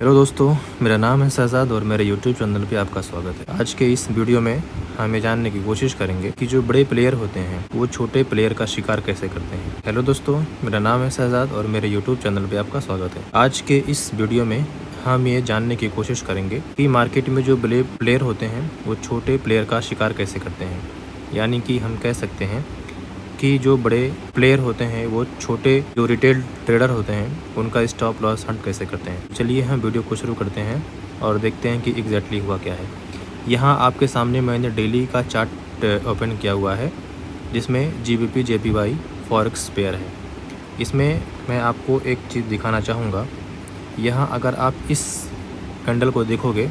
Hello दोस्तों, मेरा नाम है शहजाद और मेरे यूट्यूब चैनल पे आपका स्वागत है। आज के इस वीडियो में हम ये जानने की कोशिश करेंगे कि जो बड़े प्लेयर होते हैं वो छोटे प्लेयर का शिकार कैसे करते हैं। हेलो दोस्तों, मेरा नाम है शहजाद और मेरे यूट्यूब चैनल पे आपका स्वागत है। आज के इस वीडियो में हम ये जानने की कोशिश करेंगे कि मार्केट में जो बड़े प्लेयर होते हैं वो छोटे प्लेयर का शिकार कैसे करते हैं। यानी कि हम कह सकते हैं कि जो बड़े प्लेयर होते हैं वो छोटे जो रिटेल ट्रेडर होते हैं उनका स्टॉप लॉस हंट कैसे करते हैं। चलिए हम वीडियो को शुरू करते हैं और देखते हैं कि एग्जैक्टली हुआ क्या है। यहाँ आपके सामने मैंने डेली का चार्ट ओपन किया हुआ है जिसमें GBP JPY फॉरेक्स पेयर है। इसमें मैं आपको एक चीज़ दिखाना चाहूँगा। यहाँ अगर आप इस कैंडल को देखोगे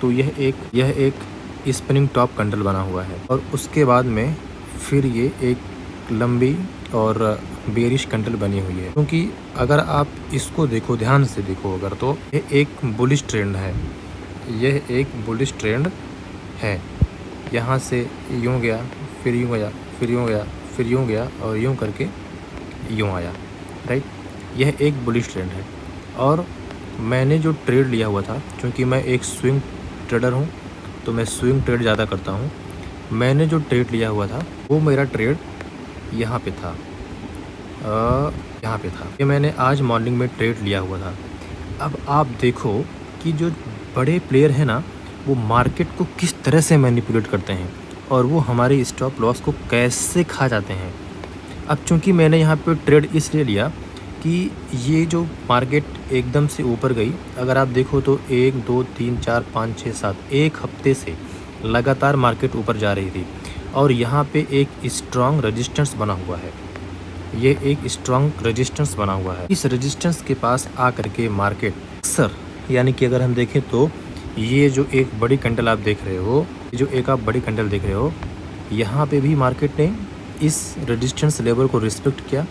तो यह एक स्पिनिंग टॉप कैंडल बना हुआ है और उसके बाद में फिर ये एक लंबी और बेरिश कैंडल बनी हुई है। क्योंकि अगर आप इसको देखो, ध्यान से देखो अगर, तो ये एक बुलिश ट्रेंड है। यह एक बुलिश ट्रेंड है। यहाँ से यूँ गया, फिर यूँ गया, फिर यूँ गया, फिर यूँ गया और यूँ करके यूँ आया, राइट। यह एक बुलिश ट्रेंड है और मैंने जो ट्रेड लिया हुआ था, क्योंकि मैं एक स्विंग ट्रेडर हूँ तो मैं स्विंग ट्रेड ज़्यादा करता हूँ। मैंने जो ट्रेड लिया हुआ था वो मेरा ट्रेड यहाँ पे था, यहाँ पे था। ये मैंने आज मॉर्निंग में ट्रेड लिया हुआ था। अब आप देखो कि जो बड़े प्लेयर हैं ना वो मार्केट को किस तरह से मैनिपुलेट करते हैं और वो हमारे स्टॉप लॉस को कैसे खा जाते हैं। अब चूंकि मैंने यहाँ पे ट्रेड इसलिए लिया कि ये जो मार्केट एकदम से ऊपर गई, अगर आप देखो तो 1 2 3 4 5 6 7 एक हफ्ते से लगातार मार्केट ऊपर जा रही थी और यहाँ पे एक स्ट्रॉन्ग रेजिस्टेंस बना हुआ है। ये एक स्ट्रॉन्ग रेजिस्टेंस बना हुआ है। इस रेजिस्टेंस के पास आकर के मार्केट अक्सर, यानी कि अगर हम देखें तो ये जो एक बड़ी कैंडल आप देख रहे हो, जो एक आप बड़ी कैंडल देख रहे हो, यहाँ पे भी मार्केट ने इस रेजिस्टेंस लेवल को रिस्पेक्ट किया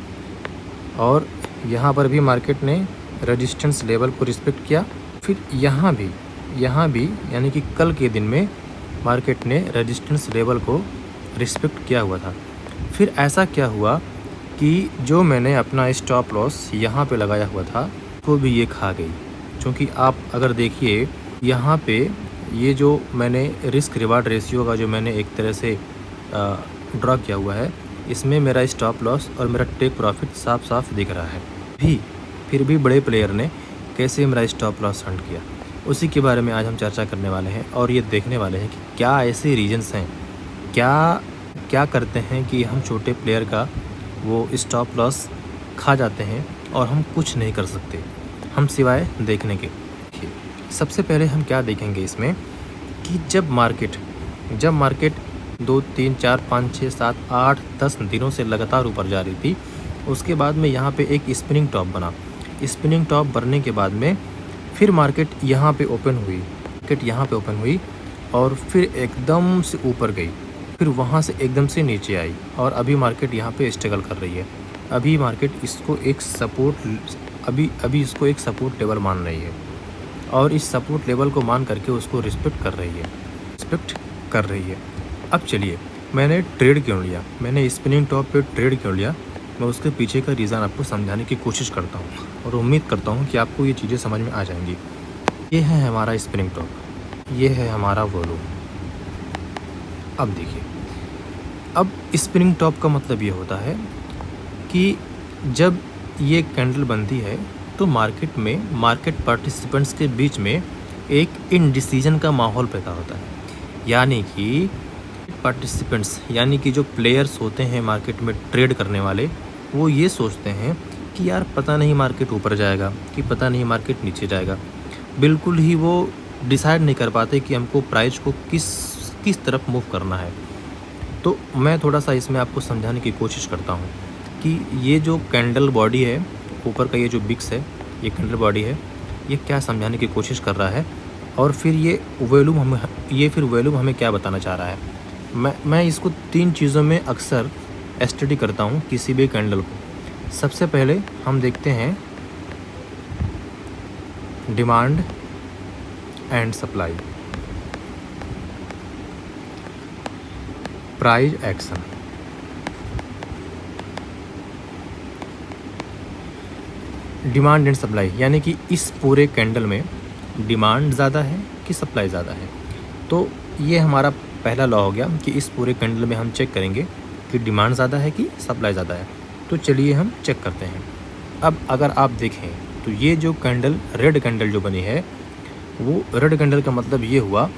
और यहाँ पर भी मार्केट ने रेजिस्टेंस लेवल को रिस्पेक्ट किया। फिर यहाँ भी यानी कि कल के दिन में मार्केट ने रेजिस्टेंस लेवल को रिस्पेक्ट किया हुआ था। फिर ऐसा क्या हुआ कि जो मैंने अपना स्टॉप लॉस यहाँ पे लगाया हुआ था वो भी ये खा गई। क्योंकि आप अगर देखिए यहाँ पे ये जो मैंने रिस्क रिवार्ड रेशियो का जो मैंने एक तरह से ड्रॉ किया हुआ है, इसमें मेरा स्टॉप लॉस और मेरा टेक प्रॉफिट साफ साफ दिख रहा है। फिर भी बड़े प्लेयर ने कैसे मेरा स्टॉप लॉस हंट किया, उसी के बारे में आज हम चर्चा करने वाले हैं और ये देखने वाले हैं कि क्या ऐसे रीजंस हैं, क्या करते हैं कि हम छोटे प्लेयर का वो स्टॉप लॉस खा जाते हैं और हम कुछ नहीं कर सकते, हम सिवाय देखने के। सबसे पहले हम क्या देखेंगे इसमें कि जब मार्केट 2 3 4 5 6 7 8 10 दिनों से लगातार ऊपर जा रही थी, उसके बाद में यहाँ पे एक स्पिनिंग टॉप बना। स्पिनिंग टॉप बनने के बाद में फिर मार्केट यहाँ पे ओपन हुई और फिर एकदम से ऊपर गई, फिर वहाँ से एकदम से नीचे आई और अभी मार्केट यहाँ पे स्ट्रगल कर रही है। अभी मार्केट इसको एक सपोर्ट लेवल मान रही है और इस सपोर्ट लेवल को मान करके उसको रिस्पेक्ट कर रही है। अब चलिए, मैंने ट्रेड क्यों लिया, मैंने स्पिनिंग टॉप पे ट्रेड क्यों लिया, मैं उसके पीछे का रीज़न आपको समझाने की कोशिश करता हूँ और उम्मीद करता हूँ कि आपको ये चीज़ें समझ में आ जाएंगी। ये है हमारा स्पिनिंग टॉप, ये है हमारा वॉल्यूम। अब देखिए, अब स्पिनिंग टॉप का मतलब ये होता है कि जब ये कैंडल बनती है तो मार्केट पार्टिसिपेंट्स के बीच में एक इनडिसीजन का माहौल पैदा होता है। यानी कि पार्टिसिपेंट्स, यानी कि जो प्लेयर्स होते हैं मार्केट में ट्रेड करने वाले, वो ये सोचते हैं कि यार पता नहीं मार्केट ऊपर जाएगा कि पता नहीं मार्केट नीचे जाएगा। बिल्कुल ही वो डिसाइड नहीं कर पाते कि हमको प्राइस को किस तरफ मूव करना है। तो मैं थोड़ा सा इसमें आपको समझाने की कोशिश करता हूँ कि ये जो कैंडल बॉडी है, ऊपर का ये जो बिक्स है, ये कैंडल बॉडी है, ये क्या समझाने की कोशिश कर रहा है और फिर ये वॉल्यूम हमें क्या बताना चाह रहा है। मैं इसको 3 चीज़ों में अक्सर स्टडी करता हूँ किसी भी कैंडल को। सबसे पहले हम देखते हैं demand and supply, price action. Demand and supply यानी कि इस पूरे कैंडल में डिमांड ज़्यादा है कि सप्लाई ज़्यादा है। तो ये हमारा पहला लॉ हो गया कि इस पूरे कैंडल में हम चेक करेंगे कि डिमांड ज़्यादा है कि सप्लाई ज़्यादा है। तो चलिए हम चेक करते हैं। अब अगर आप देखें तो ये जो कैंडल, रेड कैंडल जो बनी है, वो रेड कैंडल का मतलब ये हुआ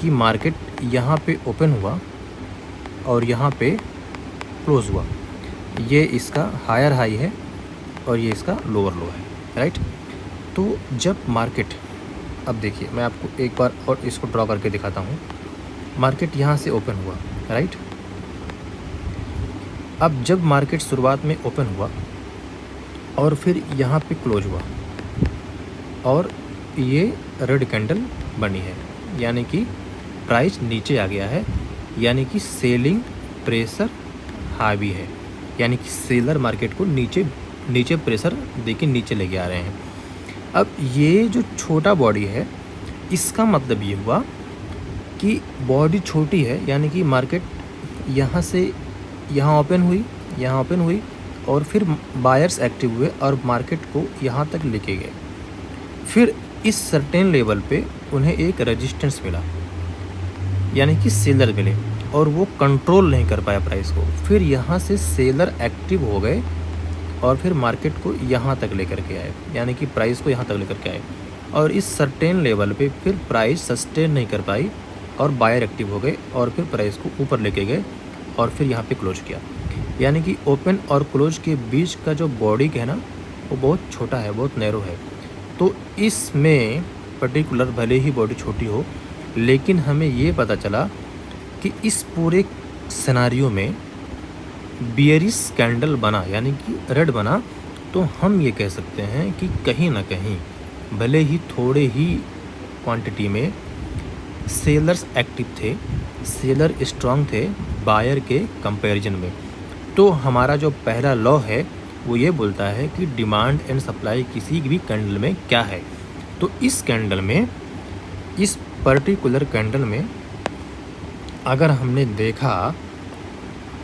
कि मार्केट यहाँ पे ओपन हुआ और यहाँ पे क्लोज हुआ। ये इसका हायर हाई है और ये इसका लोअर लो है, राइट। तो जब मार्केट, अब देखिए मैं आपको एक बार और इसको ड्रॉ करके दिखाता हूँ। मार्केट यहाँ से ओपन हुआ, राइट। अब जब मार्केट शुरुआत में ओपन हुआ और फिर यहाँ पे क्लोज हुआ और ये रेड कैंडल बनी है, यानी कि प्राइस नीचे आ गया है, यानी कि सेलिंग प्रेशर हावी है, यानी कि सेलर मार्केट को नीचे प्रेशर देके नीचे लेके आ रहे हैं। अब ये जो छोटा बॉडी है, इसका मतलब ये हुआ कि बॉडी छोटी है, यानी कि मार्केट यहाँ से यहाँ ओपन हुई और फिर बायर्स एक्टिव हुए और मार्केट को यहाँ तक लेके गए। फिर इस सर्टेन लेवल पे उन्हें एक रेजिस्टेंस मिला, यानी कि सेलर मिले और वो कंट्रोल नहीं कर पाया प्राइस को। फिर यहाँ से सेलर एक्टिव हो गए और फिर मार्केट को यहाँ तक लेकर के आए, यानी कि प्राइस को यहाँ तक लेकर के आए और इस सर्टेन लेवल पे फिर प्राइस सस्टेन नहीं कर पाई और बायर एक्टिव हो गए और फिर प्राइस को ऊपर लेके गए और फिर यहाँ पे क्लोज किया। यानी कि ओपन और क्लोज के बीच का जो बॉडी है ना, वो बहुत छोटा है, बहुत नैरो है। तो इसमें पर्टिकुलर भले ही बॉडी छोटी हो, लेकिन हमें ये पता चला कि इस पूरे सिनेरियो में बियरिश कैंडल बना, यानी कि रेड बना। तो हम ये कह सकते हैं कि कहीं ना कहीं भले ही थोड़े ही क्वांटिटी में सेलर्स एक्टिव थे, सेलर स्ट्रांग थे बायर के कंपैरिजन में। तो हमारा जो पहला लॉ है वो ये बोलता है कि डिमांड एंड सप्लाई किसी भी कैंडल में क्या है। तो इस कैंडल में, इस पर्टिकुलर कैंडल में अगर हमने देखा,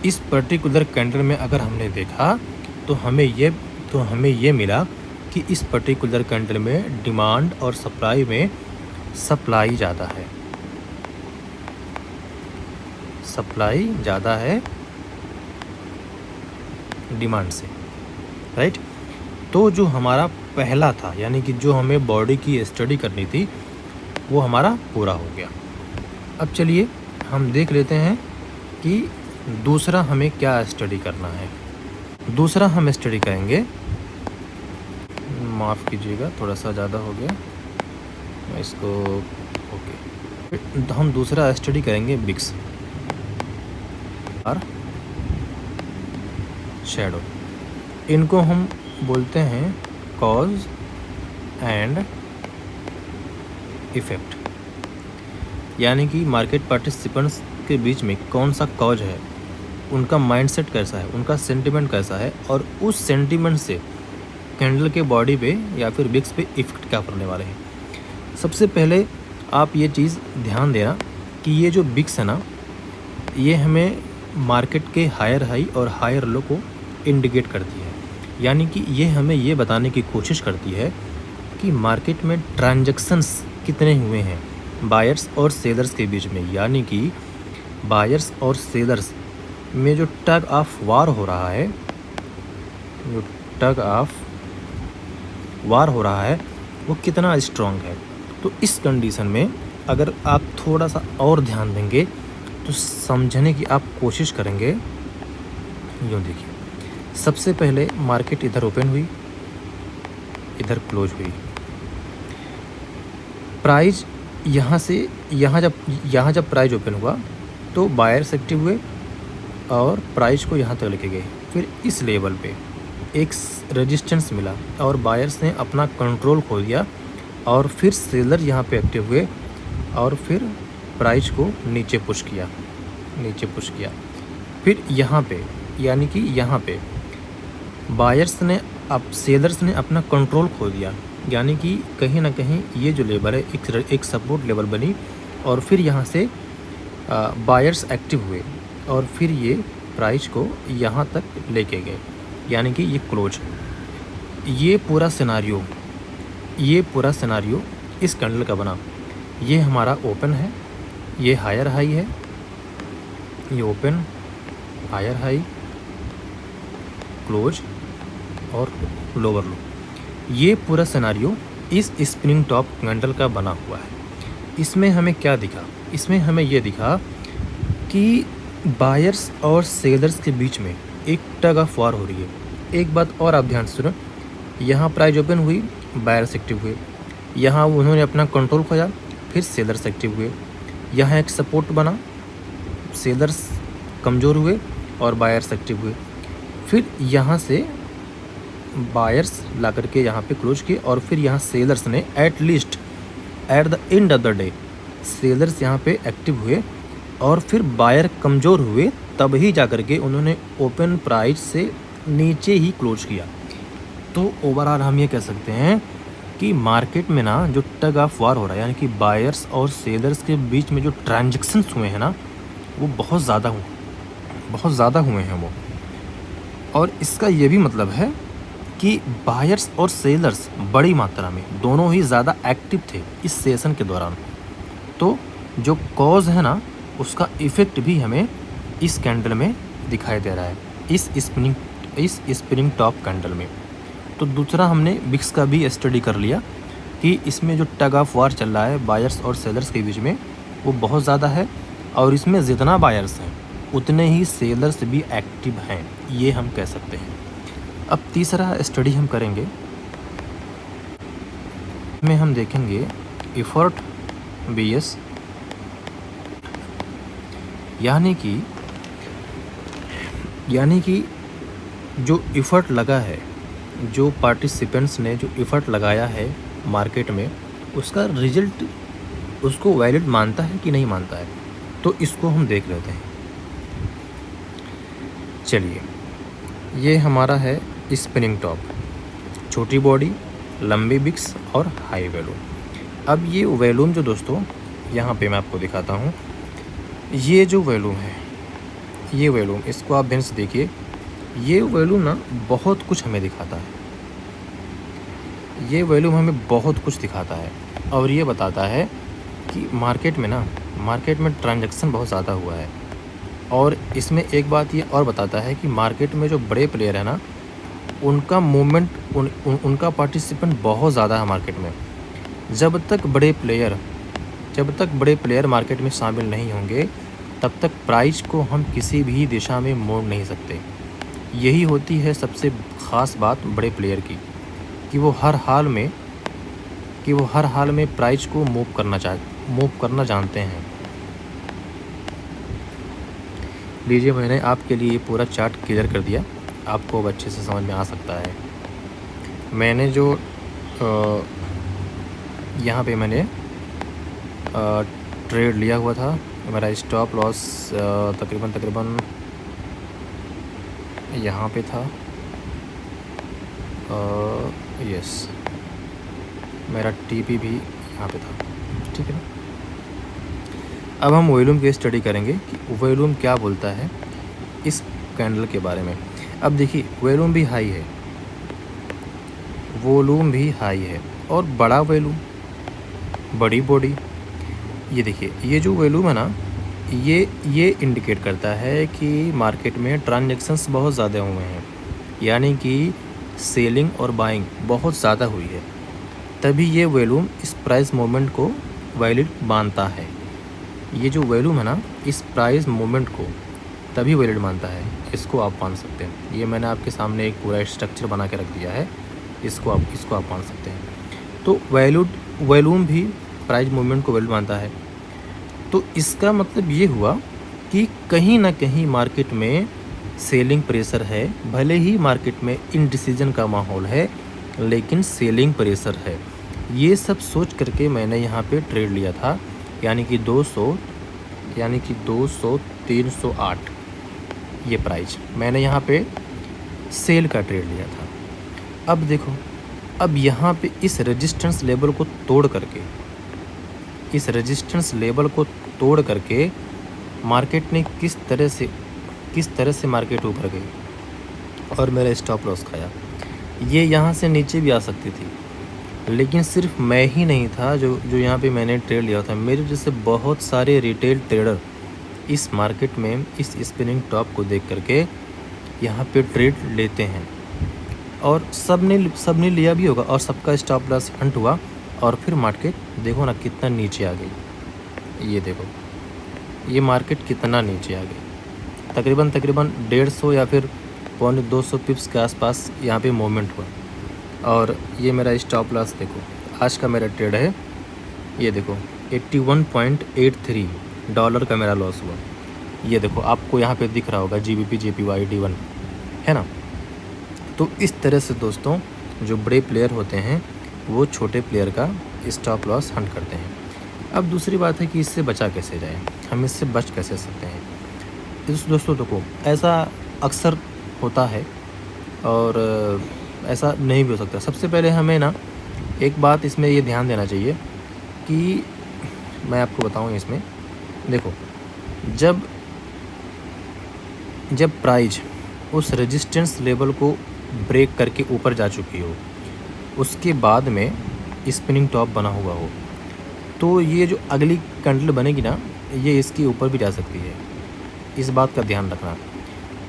इस पर्टिकुलर कैंडल में अगर हमने देखा तो हमें ये मिला कि इस पर्टिकुलर कैंडल में डिमांड और सप्लाई में सप्लाई ज़्यादा है, सप्लाई ज़्यादा है डिमांड से, राइट। तो जो हमारा पहला था, यानी कि जो हमें बॉडी की स्टडी करनी थी, वो हमारा पूरा हो गया। अब चलिए हम देख लेते हैं कि दूसरा हमें क्या स्टडी करना है। दूसरा हम स्टडी करेंगे, माफ़ कीजिएगा थोड़ा सा ज़्यादा हो गया, मैं इसको ओके। तो हम दूसरा स्टडी करेंगे बिक्स और शैडो। इनको हम बोलते हैं कॉज एंड इफ़ेक्ट, यानी कि मार्केट पार्टिसिपेंट्स के बीच में कौन सा कॉज है, उनका माइंडसेट कैसा है, उनका सेंटिमेंट कैसा है, और उस सेंटिमेंट से कैंडल के बॉडी पे या फिर बिक्स पे इफ़ेक्ट क्या पड़ने वाले हैं। सबसे पहले आप ये चीज़ ध्यान देना कि ये जो बिक्स है ना, ये हमें मार्केट के हायर हाई और हायर लो को इंडिकेट करती है, यानी कि ये हमें ये बताने की कोशिश करती है कि मार्केट में ट्रांजैक्शंस कितने हुए हैं बायर्स और सेलर्स के बीच में, यानी कि बायर्स और सेलर्स में जो टग ऑफ वार हो रहा है, जो टग ऑफ वार हो रहा है वो कितना स्ट्रॉन्ग है। तो इस कंडीशन में अगर आप थोड़ा सा और ध्यान देंगे तो समझने की आप कोशिश करेंगे। यूँ देखिए, सबसे पहले मार्केट इधर ओपन हुई, इधर क्लोज हुई, प्राइस यहाँ से यहाँ जब प्राइस ओपन हुआ तो बायर्स एक्टिव हुए और प्राइस को यहाँ तक लेके गए। फिर इस लेवल पे एक रेजिस्टेंस मिला और बायर्स ने अपना कंट्रोल खो दिया और फिर सेलर यहाँ पे एक्टिव हुए और फिर प्राइस को नीचे पुश किया। फिर यहाँ पे, यानी कि यहाँ पे बायर्स ने, अब सेलर्स ने अपना कंट्रोल खो दिया, यानी कि कहीं ना कहीं ये जो लेवल है एक सपोर्ट लेवल बनी और फिर यहाँ से बायर्स एक्टिव हुए और फिर ये प्राइस को यहाँ तक लेके गए, यानी कि ये क्लोज। ये पूरा सिनारियो इस कैंडल का बना। ये हमारा ओपन है, ये हायर हाई है, ये ओपन, हायर हाई, क्लोज और लोअर लो। ये पूरा सिनारियो इस स्पिनिंग टॉप कैंडल का बना हुआ है। इसमें हमें क्या दिखा? इसमें हमें ये दिखा कि बायर्स और सेलर्स के बीच में एक टग ऑफ वार हो रही है। एक बात और आप ध्यान से सुनो, यहाँ प्राइस ओपन हुई, बायर्स एक्टिव हुए, यहाँ उन्होंने अपना कंट्रोल खोया, फिर सेलर्स एक्टिव हुए, यहाँ एक सपोर्ट बना, सेलर्स कमज़ोर हुए और बायर्स एक्टिव हुए, फिर यहाँ से बायर्स ला करके यहाँ पे क्लोज किए और फिर यहाँ सेलर्स ने at least at the end of the day sellers यहाँ पे एक्टिव हुए और फिर बायर कमज़ोर हुए, तब ही जा कर के उन्होंने ओपन प्राइस से नीचे ही क्लोज किया। तो ओवरऑल हम ये कह सकते हैं कि मार्केट में ना जो टग ऑफ वार हो रहा है, यानी कि बायर्स और सेलर्स के बीच में जो ट्रांजैक्शंस हुए हैं ना, वो बहुत ज़्यादा हुए हैं वो। और इसका ये भी मतलब है कि बायर्स और सेलर्स बड़ी मात्रा में दोनों ही ज़्यादा एक्टिव थे इस सेशन के दौरान। तो जो कॉज है ना, उसका इफ़ेक्ट भी हमें इस कैंडल में दिखाई दे रहा है, इस स्पिनिंग टॉप कैंडल में। तो दूसरा हमने विक्स का भी स्टडी कर लिया कि इसमें जो टग ऑफ वार चल रहा है बायर्स और सेलर्स के बीच में, वो बहुत ज़्यादा है और इसमें जितना बायर्स हैं उतने ही सेलर्स भी एक्टिव हैं, ये हम कह सकते हैं। अब तीसरा स्टडी हम करेंगे, में हम देखेंगे एफर्ट बीएस, यानी कि जो एफर्ट लगा है, जो पार्टिसिपेंट्स ने जो एफर्ट लगाया है मार्केट में, उसका रिजल्ट उसको वैलिड मानता है कि नहीं मानता है। तो इसको हम देख लेते हैं। चलिए, ये हमारा है स्पिनिंग टॉप, छोटी बॉडी, लंबी विक्स और हाई वॉल्यूम। अब ये वॉल्यूम जो दोस्तों यहाँ पे मैं आपको दिखाता हूँ, ये जो वॉल्यूम है, ये वॉल्यूम, इसको आप ध्यान से देखिए। ये वॉल्यूम ना बहुत कुछ हमें दिखाता है, ये वॉल्यूम हमें बहुत कुछ दिखाता है और ये बताता है कि मार्केट में ट्रांजैक्शन बहुत ज़्यादा हुआ है। और इसमें एक बात ये और बताता है कि मार्केट में जो बड़े प्लेयर हैं ना, उनका मूवमेंट, उनका पार्टिसिपेंट बहुत ज़्यादा है मार्केट में। जब तक बड़े प्लेयर मार्केट में शामिल नहीं होंगे, तब तक प्राइस को हम किसी भी दिशा में मोड़ नहीं सकते। यही होती है सबसे ख़ास बात बड़े प्लेयर की, कि वो हर हाल में प्राइस को मूव करना जानते हैं। लीजिए, मैंने आपके लिए पूरा चार्ट क्लियर कर दिया, आपको अब अच्छे से समझ में आ सकता है। मैंने जो यहाँ पे मैंने ट्रेड लिया हुआ था, मेरा स्टॉप लॉस तकरीबन यहाँ पे था, यस, मेरा टीपी भी यहाँ पे था, ठीक है ना। अब हम वॉल्यूम की स्टडी करेंगे कि वॉल्यूम क्या बोलता है इस कैंडल के बारे में। अब देखिए, वॉल्यूम भी हाई है और बड़ा वॉल्यूम, बड़ी बॉडी। ये देखिए, ये जो वॉल्यूम है ना, ये इंडिकेट करता है कि मार्केट में ट्रांजैक्शंस बहुत ज़्यादा हुए हैं, यानी कि सेलिंग और बाइंग बहुत ज़्यादा हुई है, तभी ये वॉल्यूम इस प्राइस मूवमेंट को वैलिड मानता है। ये जो वॉल्यूम है ना, इस प्राइस मूवमेंट को तभी वैलिड मानता है, इसको आप मान सकते हैं। ये मैंने आपके सामने एक पूरा स्ट्रक्चर बना के रख दिया है, इसको आप मान सकते हैं। तो वॉल्यूम भी प्राइस मूवमेंट को वैलिड मानता है। तो इसका मतलब ये हुआ कि कहीं ना कहीं मार्केट में सेलिंग प्रेशर है, भले ही मार्केट में इनडिसीजन का माहौल है, लेकिन सेलिंग प्रेशर है। ये सब सोच करके मैंने यहाँ पे ट्रेड लिया था, यानी कि 200 308 ये प्राइस मैंने यहाँ पे सेल का ट्रेड लिया था। अब देखो, अब यहाँ पे इस रेजिस्टेंस लेवल को तोड़ करके मार्केट ने किस तरह से मार्केट ऊपर गई और मेरा स्टॉप लॉस खाया। ये यहाँ से नीचे भी आ सकती थी, लेकिन सिर्फ मैं ही नहीं था जो यहाँ पे मैंने ट्रेड लिया था। मेरे जैसे बहुत सारे रिटेल ट्रेडर इस मार्केट में इस स्पिनिंग टॉप को देख करके यहाँ पे ट्रेड लेते हैं और सबने लिया भी होगा और सबका स्टॉप लॉस हंट हुआ और फिर मार्केट देखो ना कितना नीचे आ गई। ये देखो ये मार्केट कितना नीचे आ गई, तकरीबन 150 या फिर 200 पिप्स के आसपास यहाँ पे मूवमेंट हुआ। और ये मेरा स्टॉप लॉस देखो, आज का मेरा ट्रेड है, ये देखो 81.83 डॉलर का मेरा लॉस हुआ। ये देखो आपको यहाँ पे दिख रहा होगा GBP JPY D1 है ना। तो इस तरह से दोस्तों जो बड़े प्लेयर होते हैं वो छोटे प्लेयर का स्टॉप लॉस हंट करते हैं। अब दूसरी बात है कि इससे बचा कैसे जाए, हम इससे बच कैसे सकते हैं। दोस्तों देखो ऐसा अक्सर होता है और ऐसा नहीं भी हो सकता। सबसे पहले हमें ना एक बात इसमें ये ध्यान देना चाहिए कि मैं आपको बताऊँ इसमें, देखो जब प्राइस उस रेजिस्टेंस लेवल को ब्रेक करके ऊपर जा चुकी हो, उसके बाद में स्पिनिंग टॉप बना हुआ हो, तो ये जो अगली कैंडल बनेगी ना ये इसके ऊपर भी जा सकती है। इस बात का ध्यान रखना।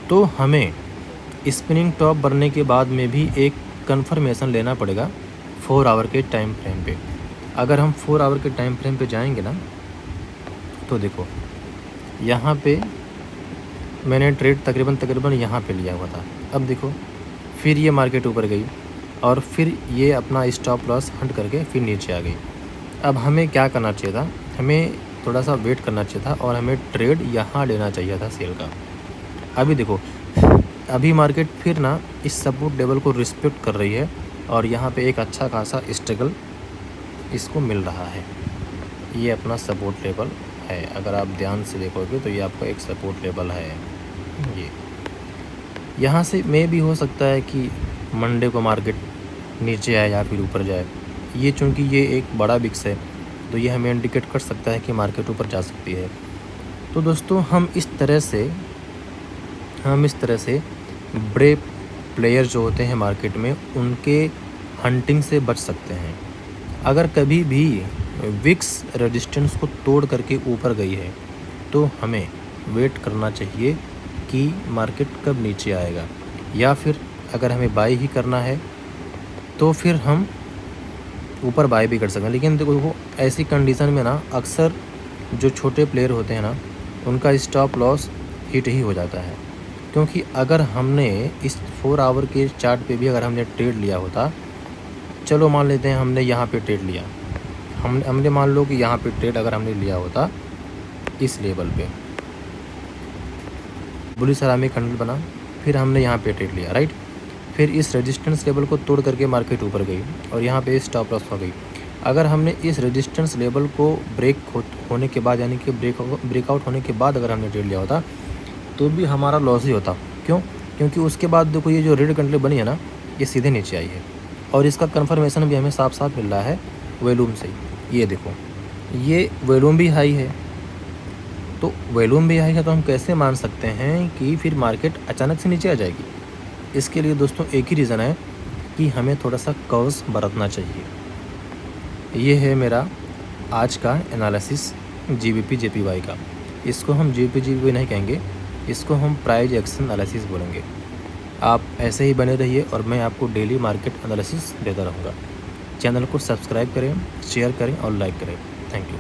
तो हमें स्पिनिंग टॉप बनने के बाद में भी एक कंफर्मेशन लेना पड़ेगा 4 आवर के टाइम फ्रेम पे। अगर हम 4 आवर के टाइम फ्रेम पे जाएंगे ना तो देखो यहाँ पे मैंने ट्रेड तकरीबन यहाँ पे लिया हुआ था। अब देखो फिर ये मार्केट ऊपर गई और फिर ये अपना स्टॉप लॉस हंट करके फिर नीचे आ गई। अब हमें क्या करना चाहिए था, हमें थोड़ा सा वेट करना चाहिए था और हमें ट्रेड यहाँ लेना चाहिए था सेल का। अभी देखो अभी मार्केट फिर ना इस सपोर्ट लेवल को रिस्पेक्ट कर रही है और यहाँ पे एक अच्छा खासा स्ट्रगल इसको मिल रहा है। ये अपना सपोर्ट लेवल है, अगर आप ध्यान से देखोगे तो ये आपका एक सपोर्ट लेवल है। ये यहाँ से में भी हो सकता है कि मंडे को मार्केट नीचे आए या फिर ऊपर जाए। ये चूँकि ये एक बड़ा बिक्स है तो ये हमें इंडिकेट कर सकता है कि मार्केट ऊपर जा सकती है। तो दोस्तों हम इस तरह से बड़े प्लेयर जो होते हैं मार्केट में उनके हंटिंग से बच सकते हैं। अगर कभी भी विक्स रेजिस्टेंस को तोड़ करके ऊपर गई है तो हमें वेट करना चाहिए कि मार्केट कब नीचे आएगा, या फिर अगर हमें बाई ही करना है तो फिर हम ऊपर बाई भी कर सकते हैं। लेकिन देखो ऐसी कंडीशन में ना अक्सर जो छोटे प्लेयर होते हैं ना उनका स्टॉप लॉस हिट ही हो जाता है। क्योंकि अगर हमने इस 4 आवर के चार्ट पे भी अगर हमने ट्रेड लिया होता, चलो मान लेते हैं हमने यहाँ पे ट्रेड लिया, हमने मान लो कि यहाँ पे ट्रेड अगर हमने लिया होता इस लेवल पे, बुलिश सलामी कैंडल बना, फिर हमने यहाँ पे ट्रेड लिया, राइट। फिर इस रेजिस्टेंस लेवल को तोड़ करके मार्केट ऊपर गई और यहाँ पे स्टॉप लॉस हो गई। अगर हमने इस रेजिस्टेंस लेवल को ब्रेक होने के बाद यानी कि ब्रेकआउट होने के बाद अगर हमने ट्रेड लिया होता तो भी हमारा लॉस ही होता। क्यों? क्योंकि उसके बाद देखो ये जो रेड कैंडल बनी है ना ये सीधे नीचे आई है और इसका कंफर्मेशन भी हमें साफ साफ मिल रहा है वॉल्यूम से। ये देखो ये वॉल्यूम भी हाई है, तो वॉल्यूम भी हाई है तो हम कैसे मान सकते हैं कि फिर मार्केट अचानक से नीचे आ जाएगी। इसके लिए दोस्तों एक ही रीज़न है कि हमें थोड़ा सा कॉज बरतना चाहिए। ये है मेरा आज का एनालिसिस GBP JPY का। इसको हम GBP JPY नहीं कहेंगे, इसको हम प्राइस एक्शन एनालिसिस बोलेंगे। आप ऐसे ही बने रहिए और मैं आपको डेली मार्केट एनालिसिस देता रहूँगा। चैनल को सब्सक्राइब करें, शेयर करें और लाइक करें। Thank you.